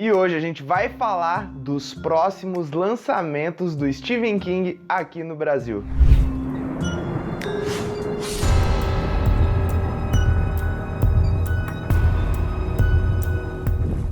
E hoje a gente vai falar dos próximos lançamentos do Stephen King aqui no Brasil.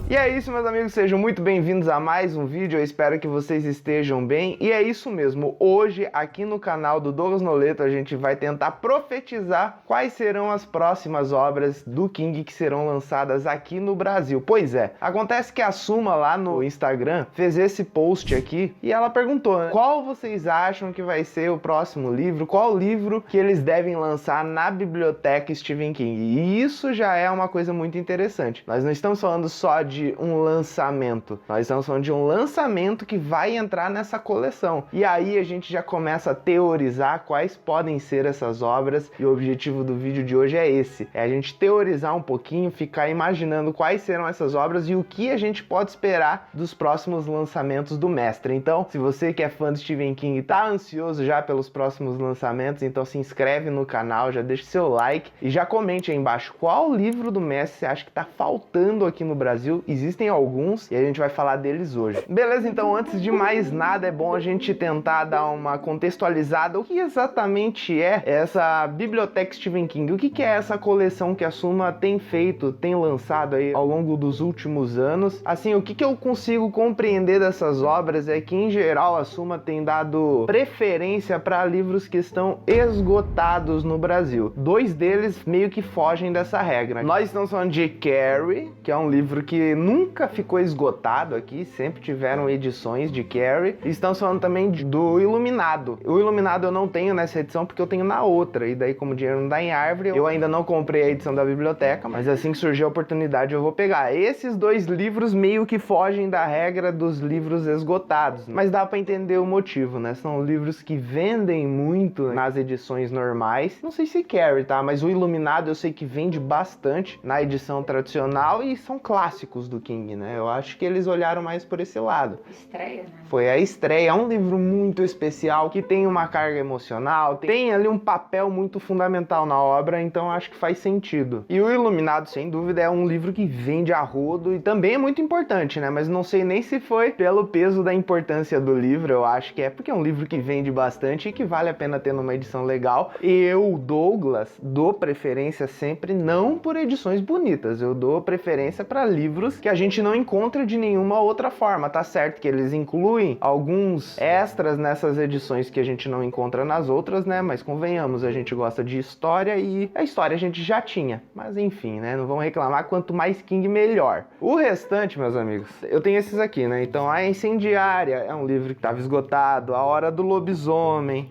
E é isso, meus amigos, sejam muito bem-vindos a mais um vídeo, eu espero que vocês estejam bem. E é isso mesmo, hoje aqui no canal do Douglas Noleto a gente vai tentar profetizar quais serão as próximas obras do King que serão lançadas aqui no Brasil. Pois é, acontece que a Suma lá no Instagram fez esse post aqui e ela perguntou, né, qual vocês acham que vai ser o próximo livro, qual livro que eles devem lançar na biblioteca Stephen King. E isso já é uma coisa muito interessante, nós não estamos falando só de um lançamento, nós estamos falando de um lançamento que vai entrar nessa coleção. E aí a gente já começa a teorizar quais podem ser essas obras, e o objetivo do vídeo de hoje é esse, é a gente teorizar um pouquinho, ficar imaginando quais serão essas obras e o que a gente pode esperar dos próximos lançamentos do mestre. Então, se você que é fã de Stephen King e tá ansioso já pelos próximos lançamentos, então se inscreve no canal, já deixa seu like e já comente aí embaixo qual livro do mestre você acha que tá faltando aqui no Brasil. Existem alguns e a gente vai falar deles hoje. Beleza? Então, antes de mais nada, é bom a gente tentar dar uma contextualizada. O que exatamente é essa biblioteca Stephen King? O que é essa coleção que a Suma tem feito, tem lançado aí ao longo dos últimos anos? Assim, o que eu consigo compreender dessas obras é que, em geral, a Suma tem dado preferência para livros que estão esgotados no Brasil. Dois deles meio que fogem dessa regra. Nós estamos falando de Carrie, que é um livro que nunca ficou esgotado aqui, sempre tiveram edições de Carrie. E estamos falando também do Iluminado. O Iluminado eu não tenho nessa edição porque eu tenho na outra, e daí como o dinheiro não dá em árvore, eu ainda não comprei a edição da biblioteca, mas assim que surgir a oportunidade eu vou pegar. Esses dois livros meio que fogem da regra dos livros esgotados, mas dá pra entender o motivo, né? São livros que vendem muito nas edições normais. Não sei se Carrie, tá? Mas o Iluminado eu sei que vende bastante na edição tradicional e são clássicos do King, né? Eu acho que eles olharam mais por esse lado. Estreia, né? Foi a estreia, é um livro muito especial, que tem uma carga emocional, tem ali um papel muito fundamental na obra, então acho que faz sentido. E o Iluminado, sem dúvida, é um livro que vende a rodo e também é muito importante, né? Mas não sei nem se foi pelo peso da importância do livro, eu acho que é porque é um livro que vende bastante e que vale a pena ter numa edição legal. Eu, Douglas, dou preferência sempre não por edições bonitas, eu dou preferência para livros que a gente não encontra de nenhuma outra forma. Tá certo que eles incluem alguns extras nessas edições que a gente não encontra nas outras, né? Mas convenhamos, a gente gosta de história e a história a gente já tinha. Mas enfim, né? Não vamos reclamar, quanto mais King, melhor. O restante, meus amigos, eu tenho esses aqui, né? Então, A Incendiária é um livro que estava esgotado, A Hora do Lobisomem,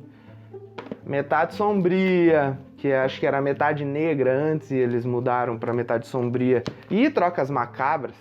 Metade Sombria, que acho que era metade negra antes e eles mudaram para metade sombria. E Trocas Macabras,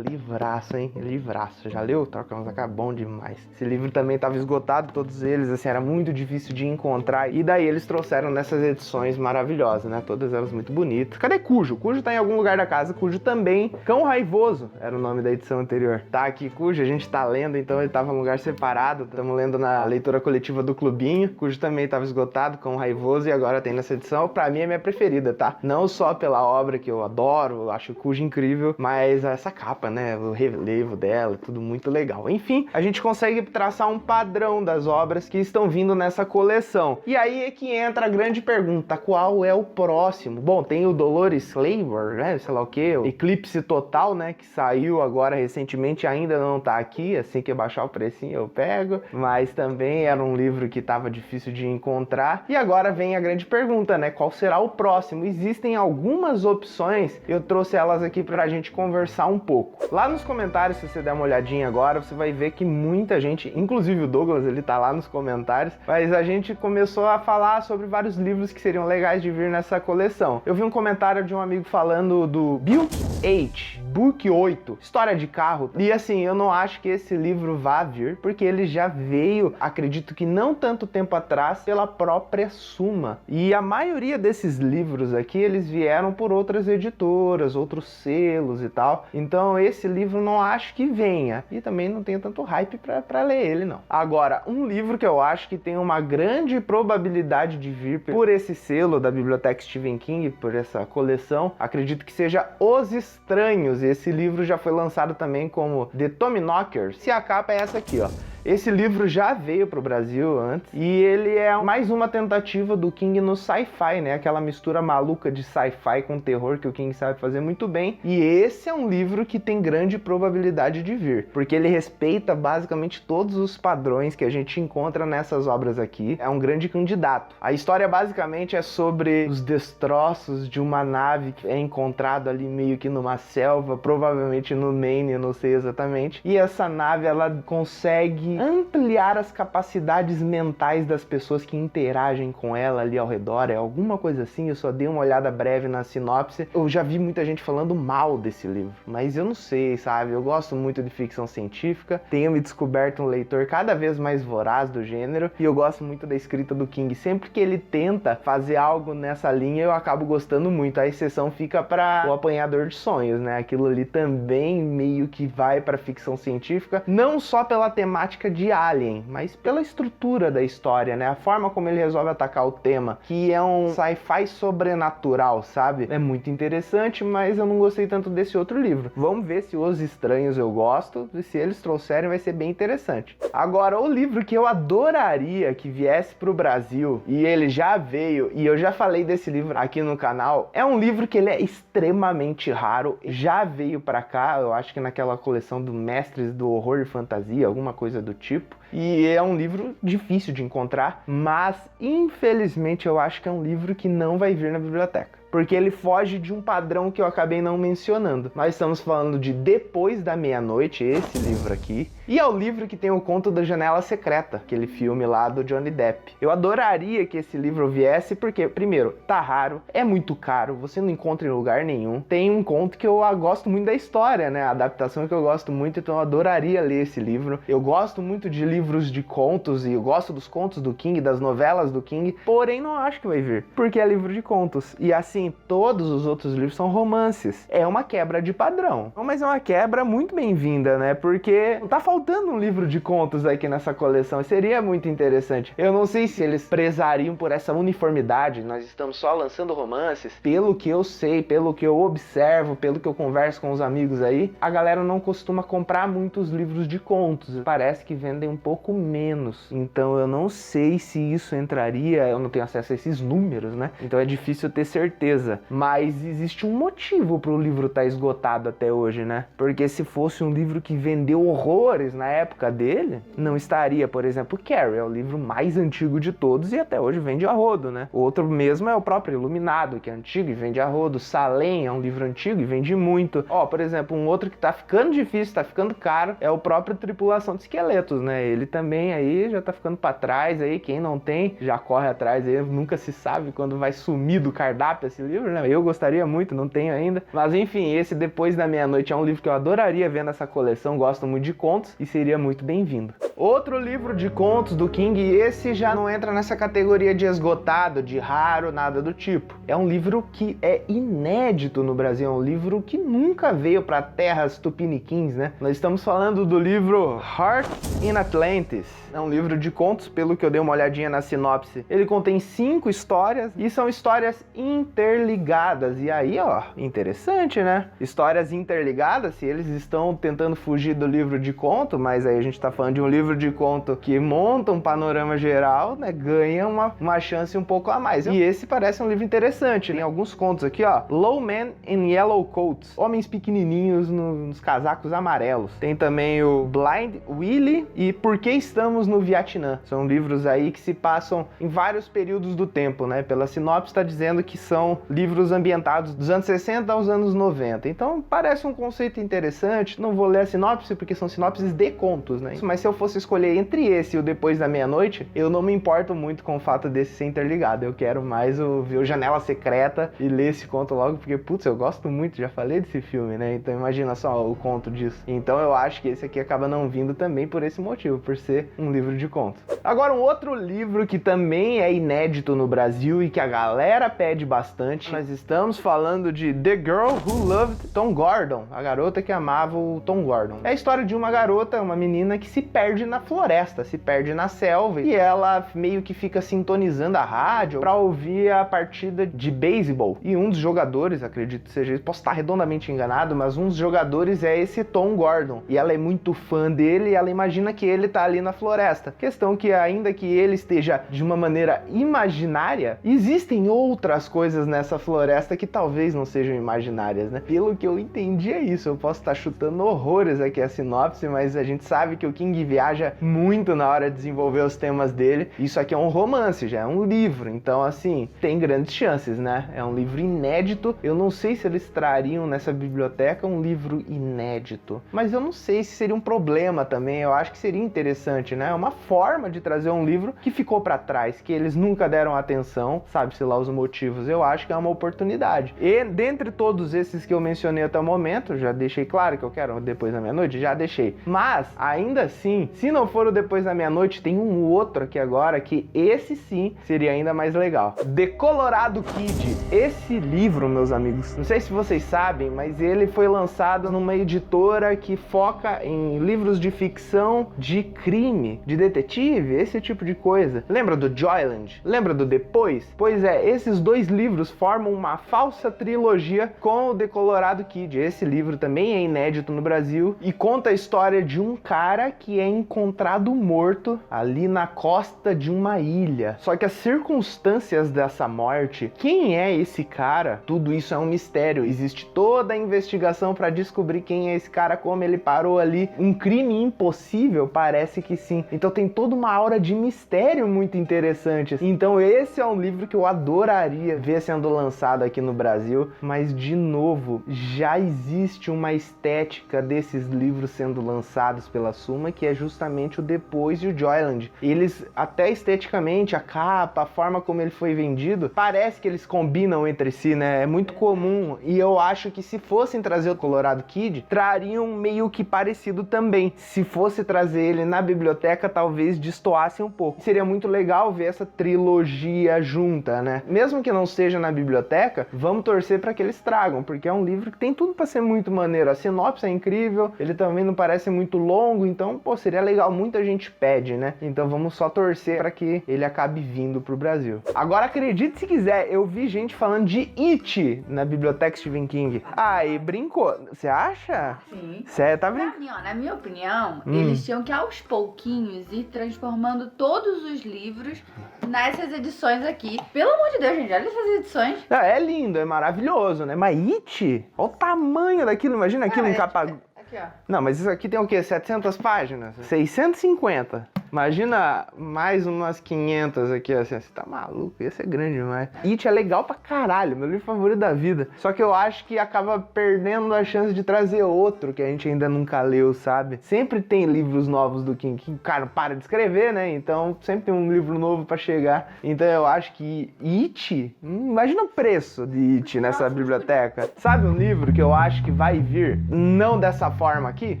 livraço, hein? Livraço. Já leu? Trocas Macabras? Bom demais. Esse livro também estava esgotado, todos eles, assim, era muito difícil de encontrar. E daí eles trouxeram nessas edições maravilhosas, né? Todas elas muito bonitas. Cadê Cujo? Cujo tá em algum lugar da casa. Cujo também. Cão Raivoso era o nome da edição anterior. Tá aqui Cujo, a gente tá lendo, então ele tava em um lugar separado. Estamos lendo na leitura coletiva do Clubinho. Cujo também estava esgotado, Cão Raivoso, e agora tem nessa edição. Pra mim é minha preferida, tá? Não só pela obra que eu adoro, eu acho o Cujo incrível, mas essa capa, né? O relevo dela, tudo muito legal. Enfim, a gente consegue traçar um padrão das obras que estão vindo nessa coleção. E aí é que entra a grande pergunta, qual é o próximo? Bom, tem o Dolores Claiborne, né? Sei lá o que, o Eclipse Total, né? Que saiu agora recentemente, ainda não tá aqui, assim que eu baixar o precinho eu pego, mas também era um livro que tava difícil de encontrar. E agora vem a grande pergunta, né? Qual será o próximo? Existem algumas opções, eu trouxe elas aqui pra gente conversar um pouco. Lá nos comentários, se você der uma olhadinha agora, você vai ver que muita gente, inclusive o Douglas, ele tá lá nos comentários, mas a gente começou a falar sobre vários livros que seriam legais de vir nessa coleção. Eu vi um comentário de um amigo falando do Bill H, Book 8, História de Carro, e assim, eu não acho que esse livro vá vir, porque ele já veio, acredito que não tanto tempo atrás, pela própria Suma. E a maioria desses livros aqui, eles vieram por outras editoras, outros selos e tal. Então esse livro não acho que venha. E também não tenho tanto hype pra ler ele, não. Agora, um livro que eu acho que tem uma grande probabilidade de vir por esse selo da Biblioteca Stephen King, por essa coleção, acredito que seja Os Estranhos. livros. Esse livro já foi lançado também como The Tommyknockers. E a capa é essa aqui, ó. Esse livro já veio pro Brasil antes e ele é mais uma tentativa do King no sci-fi, né? Aquela mistura maluca de sci-fi com terror que o King sabe fazer muito bem. E esse é um livro que tem grande probabilidade de vir, porque ele respeita basicamente todos os padrões que a gente encontra nessas obras aqui. É um grande candidato. A história basicamente é sobre os destroços de uma nave que é encontrada ali meio que numa selva, provavelmente no Maine, eu não sei exatamente. E essa nave, ela consegue ampliar as capacidades mentais das pessoas que interagem com ela ali ao redor, é alguma coisa assim. Eu só dei uma olhada breve na sinopse. Eu já vi muita gente falando mal desse livro, mas eu não sei, sabe? Eu gosto muito de ficção científica, tenho me descoberto um leitor cada vez mais voraz do gênero, e eu gosto muito da escrita do King. Sempre que ele tenta fazer algo nessa linha, eu acabo gostando muito. A exceção fica para O Apanhador de Sonhos, né? Aquilo ali também meio que vai para ficção científica, não só pela temática de Alien, mas pela estrutura da história, né? A forma como ele resolve atacar o tema, que é um sci-fi sobrenatural, sabe? É muito interessante, mas eu não gostei tanto desse outro livro. Vamos ver se Os Estranhos eu gosto, e se eles trouxerem vai ser bem interessante. Agora, o livro que eu adoraria que viesse pro Brasil, e ele já veio, e eu já falei desse livro aqui no canal, é um livro que ele é extremamente raro, já veio pra cá, eu acho que naquela coleção do Mestres do Horror e Fantasia, alguma coisa do tipo, e é um livro difícil de encontrar, mas infelizmente eu acho que é um livro que não vai vir na biblioteca, porque ele foge de um padrão que eu acabei não mencionando. Nós estamos falando de Depois da Meia-Noite, esse livro aqui, e é o livro que tem o conto da Janela Secreta, aquele filme lá do Johnny Depp. Eu adoraria que esse livro viesse, porque, primeiro, tá raro, é muito caro, você não encontra em lugar nenhum. Tem um conto que eu gosto muito da história, né, a adaptação que eu gosto muito, então eu adoraria ler esse livro. Eu gosto muito de livros de contos, e eu gosto dos contos do King, das novelas do King, porém não acho que vai vir, porque é livro de contos. E assim, todos os outros livros são romances. É uma quebra de padrão, mas é uma quebra muito bem-vinda, né? Porque tá faltando um livro de contos aqui nessa coleção, e seria muito interessante. Eu não sei se eles prezariam por essa uniformidade, nós estamos só lançando romances. Pelo que eu sei, pelo que eu observo, pelo que eu converso com os amigos aí, a galera não costuma comprar muitos livros de contos. Parece que vendem um pouco menos. Então eu não sei se isso entraria, eu não tenho acesso a esses números, né? Então é difícil ter certeza. Mas existe um motivo para o livro estar esgotado até hoje, né? Porque se fosse um livro que vendeu horrores na época dele, não estaria. Por exemplo, Carrie é o livro mais antigo de todos e até hoje vende a rodo, né? Outro mesmo é o próprio Iluminado, que é antigo e vende a rodo. Salem é um livro antigo e vende muito. Ó, por exemplo, um outro que tá ficando difícil, tá ficando caro, é o próprio Tripulação de Esqueletos, né? Ele também aí já tá ficando para trás aí, quem não tem já corre atrás aí, nunca se sabe quando vai sumir do cardápio esse livro, né? Eu gostaria muito, não tenho ainda. Mas enfim, esse Depois da Meia-Noite é um livro que eu adoraria ver nessa coleção, gosto muito de contos e seria muito bem-vindo. Outro livro de contos do King, e esse já não entra nessa categoria de esgotado, de raro, nada do tipo. É um livro que é inédito no Brasil, é um livro que nunca veio para terras tupiniquins, né? Nós estamos falando do livro Heart in Atlantis. É um livro de contos, pelo que eu dei uma olhadinha na sinopse. Ele contém 5 histórias e são histórias interligadas. E aí, ó, interessante, né? Histórias interligadas, se eles estão tentando fugir do livro de conto, mas aí a gente tá falando de um livro de conto que monta um panorama geral, né? Ganha uma chance um pouco a mais. E esse parece um livro interessante. Tem alguns contos aqui, ó. Low Men in Yellow Coats. Homens pequenininhos nos casacos amarelos. Tem também o Blind Willie e Por que Estamos no Vietnã. São livros aí que se passam em vários períodos do tempo, né? Pela sinopse está dizendo que são livros ambientados dos anos 60 aos anos 90. Então parece um conceito interessante. Não vou ler a sinopse porque são sinopses de contos, né? Mas se eu fosse escolher entre esse e o Depois da Meia-Noite, eu não me importo muito com o fato desse ser interligado. Eu quero mais ver o Janela Secreta e ler esse conto logo, porque, putz, eu gosto muito, já falei desse filme, né? Então imagina só o conto disso. Então eu acho que esse aqui acaba não vindo também por esse motivo, por ser um livro de contos. Agora, um outro livro que também é inédito no Brasil e que a galera pede bastante bastante. Nós estamos falando de The Girl Who Loved Tom Gordon, a garota que amava o Tom Gordon. É a história de uma garota, uma menina que se perde na floresta, se perde na selva, e ela meio que fica sintonizando a rádio pra ouvir a partida de beisebol. E um dos jogadores, acredito que seja, posso estar redondamente enganado, mas um dos jogadores é esse Tom Gordon. E ela é muito fã dele e ela imagina que ele tá ali na floresta. Questão que ainda que ele esteja de uma maneira imaginária, existem outras coisas nessa floresta que talvez não sejam imaginárias, né? Pelo que eu entendi é isso. Eu posso estar chutando horrores aqui a sinopse, mas a gente sabe que o King viaja muito na hora de desenvolver os temas dele. Isso aqui é um romance, já é um livro, então assim, tem grandes chances, né? É um livro inédito. Eu não sei se eles trariam nessa biblioteca um livro inédito, mas eu não sei se seria um problema também. Eu acho que seria interessante, né? É uma forma de trazer um livro que ficou pra trás, que eles nunca deram atenção, sabe-se lá os motivos. Eu acho que é uma oportunidade. E dentre todos esses que eu mencionei até o momento, já deixei claro que eu quero Depois da Meia-Noite, já deixei. Mas, ainda assim, se não for o Depois da Meia-Noite, tem um outro aqui agora que esse sim seria ainda mais legal. The Colorado Kid. Esse livro, meus amigos, não sei se vocês sabem, mas ele foi lançado numa editora que foca em livros de ficção, de crime, de detetive, esse tipo de coisa. Lembra do Joyland? Lembra do Depois? Pois é, esses dois livros formam uma falsa trilogia com o The Colorado Kid. Esse livro também é inédito no Brasil e conta a história de um cara que é encontrado morto ali na costa de uma ilha. Só que as circunstâncias dessa morte, quem é esse cara? Tudo isso é um mistério. Existe toda a investigação para descobrir quem é esse cara, como ele parou ali. Um crime impossível? Parece que sim. Então tem toda uma aura de mistério muito interessante. Então esse é um livro que eu adoraria ver sendo lançado aqui no Brasil, mas de novo, já existe uma estética desses livros sendo lançados pela Suma, que é justamente o Depois e o Joyland. Eles, até esteticamente, a capa, a forma como ele foi vendido, parece que eles combinam entre si, né? É muito comum, e eu acho que se fossem trazer o Colorado Kid, trariam meio que parecido também. Se fosse trazer ele na biblioteca, talvez destoasse um pouco. Seria muito legal ver essa trilogia junta, né? Mesmo que não seja na biblioteca, vamos torcer para que eles tragam, porque é um livro que tem tudo para ser muito maneiro. A sinopse é incrível, ele também não parece muito longo, então, pô, seria legal. Muita gente pede, né? Então vamos só torcer para que ele acabe vindo pro Brasil. Agora, acredite se quiser, eu vi gente falando de It na biblioteca Stephen King. Aí, brincou. Você acha? Sim. Você tá brincando? Na minha opinião, eles tinham que aos pouquinhos ir transformando todos os livros nessas edições aqui. Pelo amor de Deus, gente, olha essas edições. É lindo, é maravilhoso, né? Mas It? Olha o tamanho daquilo, imagina aquilo em capa... Aqui, ó. Não, mas isso aqui tem o quê? 700 páginas? 650. Imagina mais umas 500 aqui, assim, você tá maluco, ia ser grande demais. It é legal pra caralho, meu livro favorito da vida. Só que eu acho que acaba perdendo a chance de trazer outro que a gente ainda nunca leu, sabe? Sempre tem livros novos do King, que o cara para de escrever, né? Então sempre tem um livro novo pra chegar. Então eu acho que It, imagina o preço de It nessa biblioteca. Sabe um livro que eu acho que vai vir, não dessa forma aqui?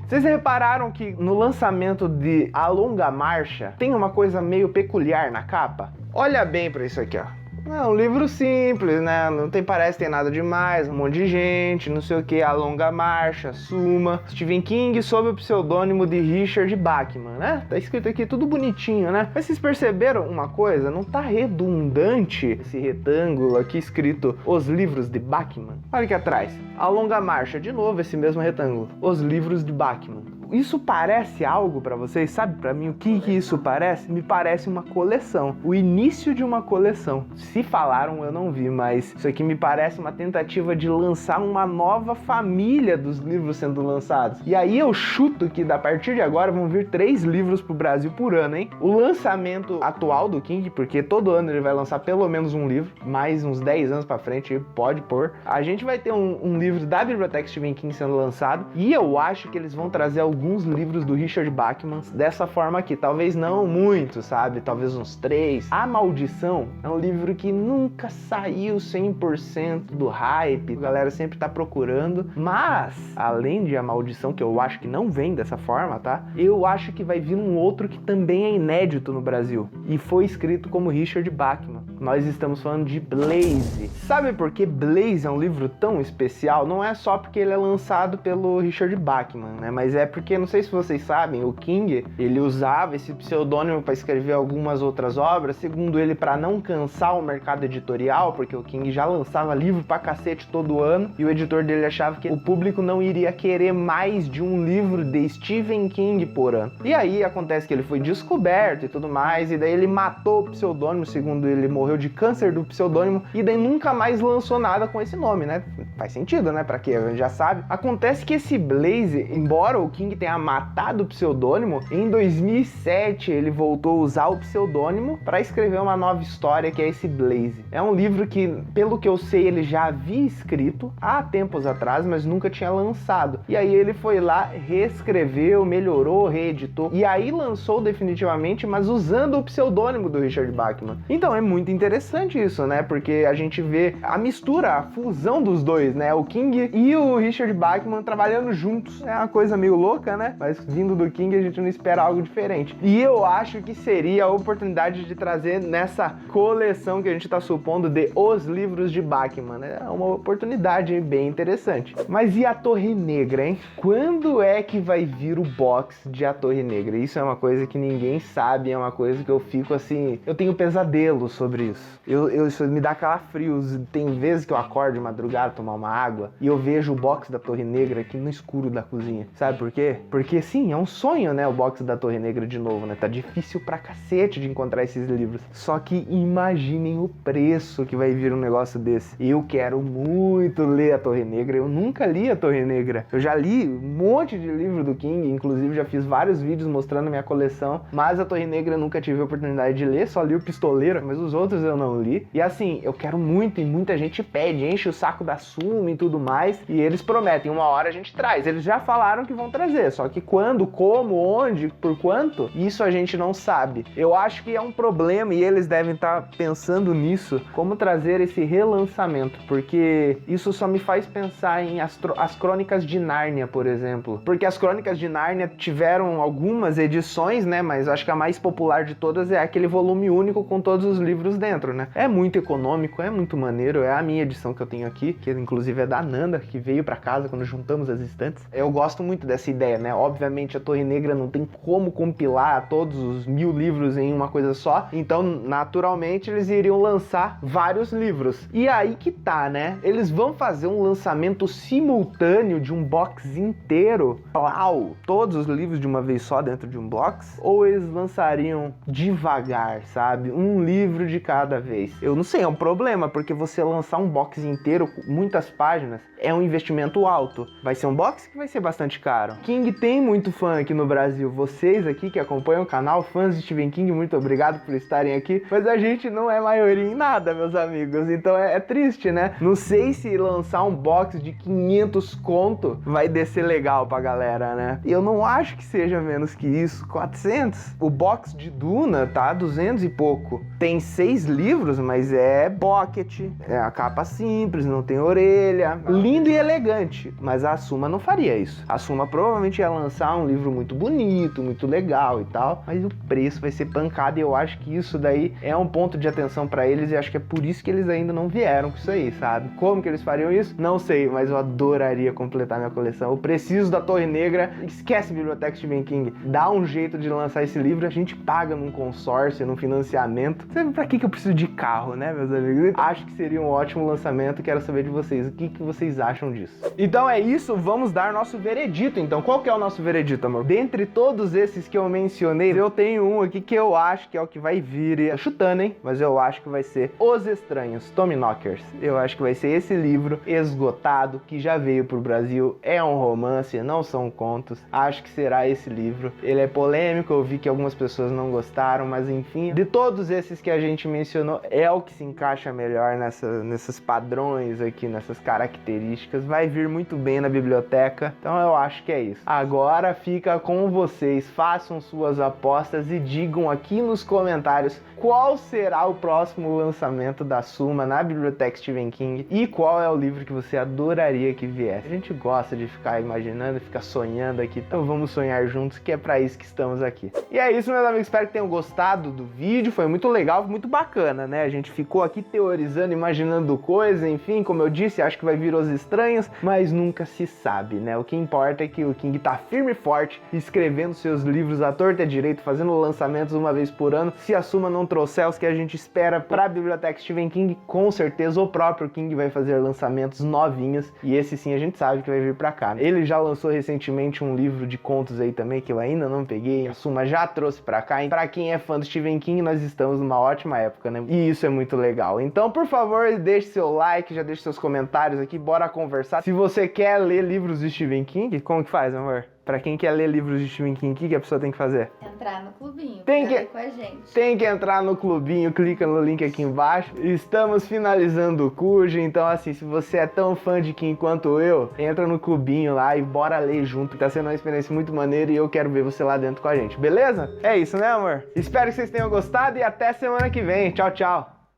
Vocês repararam que no lançamento de A Longa Marcha tem uma coisa meio peculiar na capa? Olha bem pra isso aqui, ó. É um livro simples, né? Não tem, parece que tem nada demais, um monte de gente, não sei o que, A Longa Marcha, Suma, Stephen King sob o pseudônimo de Richard Bachman, né? Tá escrito aqui tudo bonitinho, né? Mas vocês perceberam uma coisa? Não tá redundante esse retângulo aqui escrito Os Livros de Bachman? Olha aqui atrás, A Longa Marcha, de novo esse mesmo retângulo, Os Livros de Bachman. Isso parece algo pra vocês? Sabe pra mim o que isso parece? Me parece uma coleção. O início de uma coleção. Se falaram, eu não vi, mas isso aqui me parece uma tentativa de lançar uma nova família dos livros sendo lançados. E aí eu chuto que a partir de agora vão vir 3 livros pro Brasil por ano, hein? O lançamento atual do King, porque todo ano ele vai lançar pelo menos um livro, mais uns 10 anos pra frente, pode pôr. A gente vai ter um livro da Biblioteca Stephen King sendo lançado, e eu acho que eles vão trazer alguns livros do Richard Bachman dessa forma aqui, talvez não muito, sabe? Talvez uns 3. A Maldição é um livro que nunca saiu 100% do hype, a galera sempre tá procurando, mas além de A Maldição, que eu acho que não vem dessa forma, tá? Eu acho que vai vir um outro que também é inédito no Brasil e foi escrito como Richard Bachman. Nós estamos falando de Blaze. Sabe por que Blaze é um livro tão especial? Não é só porque ele é lançado pelo Richard Bachman, né? Mas é porque, não sei se vocês sabem, o King, ele usava esse pseudônimo para escrever algumas outras obras, segundo ele, para não cansar o mercado editorial, porque o King já lançava livro pra cacete todo ano, e o editor dele achava que o público não iria querer mais de um livro de Stephen King por ano. E aí acontece que ele foi descoberto e tudo mais, e daí ele matou o pseudônimo, segundo ele, morreu de câncer do pseudônimo, e daí nunca mais lançou nada com esse nome, né? Faz sentido, né? Pra quê? A gente já sabe. Acontece que esse Blaze, embora o King tenha matado o pseudônimo, em 2007 ele voltou a usar o pseudônimo para escrever uma nova história, que é esse Blaze. É um livro que, pelo que eu sei, ele já havia escrito há tempos atrás, mas nunca tinha lançado. E aí ele foi lá, reescreveu, melhorou, reeditou, e aí lançou definitivamente, mas usando o pseudônimo do Richard Bachman. Então é muito interessante isso, né? Porque a gente vê a mistura, a fusão dos dois, né? O King e o Richard Bachman trabalhando juntos. É uma coisa meio louca, né? Mas vindo do King a gente não espera algo diferente. E eu acho que seria a oportunidade de trazer nessa coleção que a gente tá supondo de Os Livros de Bachman, né? É uma oportunidade bem interessante. Mas e a Torre Negra, hein? Quando é que vai vir o box de A Torre Negra? Isso é uma coisa que ninguém sabe, é uma coisa que eu fico assim... Eu tenho pesadelo sobre isso. Isso me dá calafrios. Tem vezes que eu acordo de madrugada, tomar uma água, e eu vejo o box da Torre Negra aqui no escuro da cozinha. Sabe por quê? Porque sim, é um sonho, né? O box da Torre Negra de novo, né? Tá difícil pra cacete de encontrar esses livros. Só que imaginem o preço que vai vir um negócio desse. Eu quero muito ler a Torre Negra. Eu nunca li a Torre Negra. Eu já li um monte de livro do King, inclusive já fiz vários vídeos mostrando a minha coleção, mas a Torre Negra eu nunca tive a oportunidade de ler, só li o Pistoleiro, mas os outros eu não li. E assim, eu quero muito e muita gente pede, enche o saco da Suma e tudo mais, e eles prometem, uma hora a gente traz. Eles já falaram que vão trazer, só que quando, como, onde, por quanto, isso a gente não sabe. Eu acho que é um problema e eles devem estar pensando nisso, como trazer esse relançamento, porque isso só me faz pensar em as Crônicas de Nárnia, por exemplo. Porque as Crônicas de Nárnia tiveram algumas edições, né, mas acho que a mais popular de todas é aquele volume único com todos os livros dentro, né. É muito econômico, é muito maneiro, é a minha edição que eu tenho aqui, que inclusive é da Nanda, que veio pra casa quando juntamos as estantes. Eu gosto muito dessa ideia, né, obviamente a Torre Negra não tem como compilar todos os 1000 livros em uma coisa só, então naturalmente eles iriam lançar vários livros. E aí que tá, né, eles vão fazer um lançamento simultâneo de um box inteiro, plau, todos os livros de uma vez só dentro de um box, ou eles lançariam devagar, sabe, um livro de cada vez. Eu não sei, é um problema, porque você lançar um box inteiro com muitas páginas é um investimento alto. Vai ser um box que vai ser bastante caro. King tem muito fã aqui no Brasil. Vocês aqui que acompanham o canal, fãs de Stephen King, muito obrigado por estarem aqui. Mas a gente não é maioria em nada, meus amigos. Então é triste, né? Não sei se lançar um box de 500 conto vai descer legal pra galera, né? E eu não acho que seja menos que isso. 400? O box de Duna tá 200 e pouco. Tem 6 livros, mas é pocket. É a capa simples, não tem orelha. Lindo e elegante, mas a Suma não faria isso. A Suma provavelmente ia lançar um livro muito bonito, muito legal e tal, mas o preço vai ser pancada e eu acho que isso daí é um ponto de atenção pra eles e acho que é por isso que eles ainda não vieram com isso aí, sabe? Como que eles fariam isso? Não sei, mas eu adoraria completar minha coleção. Eu preciso da Torre Negra. Esquece Biblioteca Stephen King. Dá um jeito de lançar esse livro, a gente paga num consórcio, num financiamento. Sabe pra que eu preciso de carro, né, meus amigos? Acho que seria um ótimo lançamento. Quero saber de vocês. O que vocês acham disso? Então é isso, vamos dar nosso veredito. Então, qual que é o nosso veredito, amor? Dentre todos esses que eu mencionei, eu tenho um aqui que eu acho que é o que vai vir. E chutando, hein? Mas eu acho que vai ser Os Estranhos, Tommyknockers. Eu acho que vai ser esse livro esgotado, que já veio pro Brasil. É um romance, não são contos. Acho que será esse livro. Ele é polêmico, eu vi que algumas pessoas não gostaram, mas enfim, de todos esses que a gente mencionou, é o que se encaixa melhor nesses padrões aqui, nessas características. Vai vir muito bem na biblioteca, então eu acho que é isso. Agora fica com vocês, façam suas apostas e digam aqui nos comentários qual será o próximo lançamento da Suma na Biblioteca Stephen King e qual é o livro que você adoraria que viesse. A gente gosta de ficar imaginando, ficar sonhando aqui, então vamos sonhar juntos, que é pra isso que estamos aqui. E é isso, meus amigos, espero que tenham gostado do vídeo, foi muito legal, muito bacana bacana, né? A gente ficou aqui teorizando, imaginando coisas, enfim, como eu disse, acho que vai vir Os Estranhos, mas nunca se sabe, né? O que importa é que o King tá firme e forte, escrevendo seus livros à torta e à direita, fazendo lançamentos uma vez por ano. Se a Suma não trouxer os que a gente espera pra Biblioteca Stephen King, com certeza o próprio King vai fazer lançamentos novinhos, e esse sim a gente sabe que vai vir pra cá. Ele já lançou recentemente um livro de contos aí também, que eu ainda não peguei, a Suma já trouxe pra cá, e pra quem é fã do Stephen King, nós estamos numa ótima época, né? E isso é muito legal. Então, por favor, deixe seu like, já deixe seus comentários aqui, bora conversar. Se você quer ler livros de Stephen King, como que faz, amor? Pra quem quer ler livros de Stephen King, o que a pessoa tem que fazer? Entrar no clubinho, Tem que ler com a gente. Tem que entrar no clubinho, clica no link aqui embaixo. Estamos finalizando o curso, então assim, se você é tão fã de King quanto eu, entra no clubinho lá e bora ler junto. Tá sendo uma experiência muito maneira e eu quero ver você lá dentro com a gente, beleza? É isso, né, amor? Espero que vocês tenham gostado e até semana que vem. Tchau, tchau!